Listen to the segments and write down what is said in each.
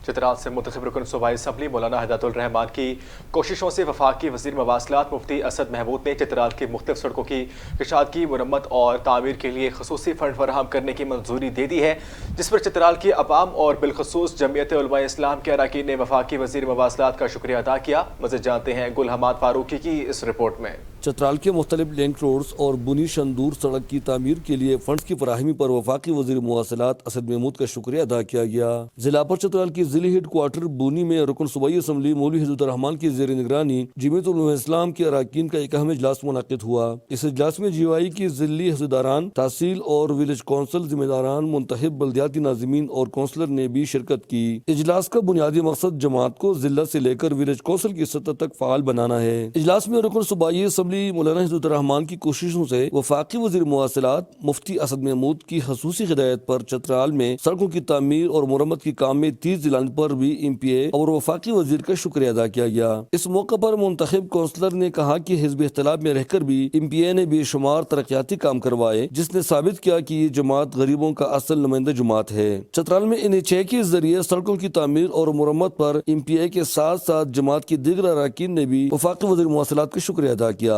چترال سے منتخب رکن صوبائی اسمبلی مولانا ہدایت الرحمان کی کوششوں سے وفاقی وزیر مواصلات مفتی اسد محمود نے چترال کی مختلف سڑکوں کی کشادگی مرمت اور تعمیر کے لیے خصوصی فنڈ فراہم کرنے کی منظوری دے دی ہے، جس پر چترال کی عوام اور بالخصوص جمعیت علماء اسلام کے اراکین نے وفاقی وزیر مواصلات کا شکریہ ادا کیا۔ مزید جانتے ہیں گل حماد فاروقی کی اس رپورٹ میں۔ چترال کے مختلف لنک روڈز اور بنی شندور سڑک کی تعمیر کے لیے فنڈز کی فراہمی پر وفاقی وزیر مواصلات اسد محمود کا شکریہ ادا کیا گیا۔ ضلع پر چترال کی ضلعی ہیڈ کوارٹر بونی میں رکن صوبائی اسمبلی مولوی ہدایت الرحمان کی زیر نگرانی جمعیت علماء اسلام کے اراکین کا ایک اہم اجلاس منعقد ہوا۔ اس اجلاس میں جی او آئی کی ضلعی حصیداران، تحصیل اور ولیج کونسل ذمہ داران، منتخب بلدیاتی ناظمین اور کونسلر نے بھی شرکت کی۔ اجلاس کا بنیادی مقصد جماعت کو ضلع سے لے کر ولیج کونسل کی سطح تک فعال بنانا ہے۔ اجلاس میں رکن صوبائی اسمبلی مولانا ہدایت الرحمان کی کوششوں سے وفاقی وزیر مواصلات مفتی اسد محمود کی خصوصی ہدایت پر چترال میں سڑکوں کی تعمیر اور مرمت کے کام میں تیز دلانے پر بھی ایم پی اے اور وفاقی وزیر کا شکریہ ادا کیا گیا۔ اس موقع پر منتخب کونسلر نے کہا کہ حزب اختلاف میں رہ کر بھی ایم پی اے نے بے شمار ترقیاتی کام کروائے، جس نے ثابت کیا کہ یہ جماعت غریبوں کا اصل نمائندہ جماعت ہے۔ چترال میں NH کے ذریعے سڑکوں کی تعمیر اور مرمت پر ایم پی اے کے ساتھ ساتھ جماعت کے دیگر اراکین نے بھی وفاقی وزیر مواصلات کا شکریہ ادا کیا۔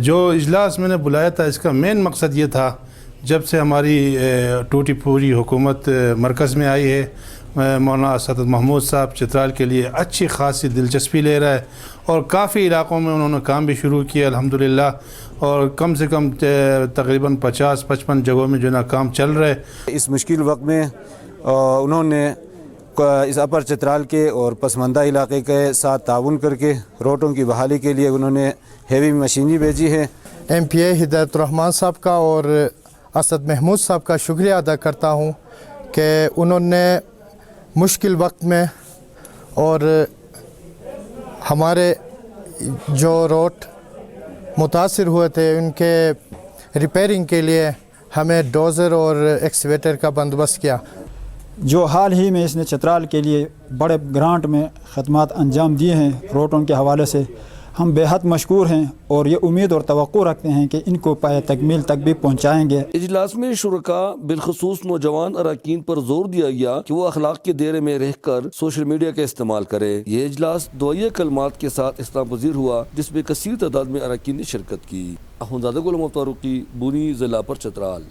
جو اجلاس میں نے بلایا تھا اس کا مین مقصد یہ تھا، جب سے ہماری ٹوٹی پھوٹی حکومت مرکز میں آئی ہے، مولانا اسد محمود صاحب چترال کے لیے اچھی خاصی دلچسپی لے رہا ہے اور کافی علاقوں میں انہوں نے کام بھی شروع کیا الحمدللہ، اور کم سے کم تقریباً 50-55 جگہوں میں جو نا کام چل رہا ہے۔ اس مشکل وقت میں انہوں نے اس اپر چترال کے اور پسماندہ علاقے کے ساتھ تعاون کر کے روڈوں کی بحالی کے لیے انہوں نے ہیوی مشینری بھیجی ہے۔ ایم پی اے ہدایت الرحمان صاحب کا اور اسد محمود صاحب کا شکریہ ادا کرتا ہوں کہ انہوں نے مشکل وقت میں اور ہمارے جو روڈ متاثر ہوئے تھے ان کے ریپیرنگ کے لیے ہمیں ڈوزر اور ایکسکیویٹر کا بندوبست کیا۔ جو حال ہی میں اس نے چترال کے لیے بڑے گرانٹ میں خدمات انجام دیے ہیں روڈوں کے حوالے سے، ہم بے حد مشکور ہیں اور یہ امید اور توقع رکھتے ہیں کہ ان کو پائے تکمیل تک بھی پہنچائیں گے۔ اجلاس میں شرکاء بالخصوص نوجوان اراکین پر زور دیا گیا کہ وہ اخلاق کے دائرے میں رہ کر سوشل میڈیا کا استعمال کرے۔ یہ اجلاس دعائیہ کلمات کے ساتھ اختتام پذیر ہوا، جس میں کثیر تعداد میں اراکین نے شرکت کی۔ اخوندزادہ گل حماد فاروقی، بونی ضلع پر چترال۔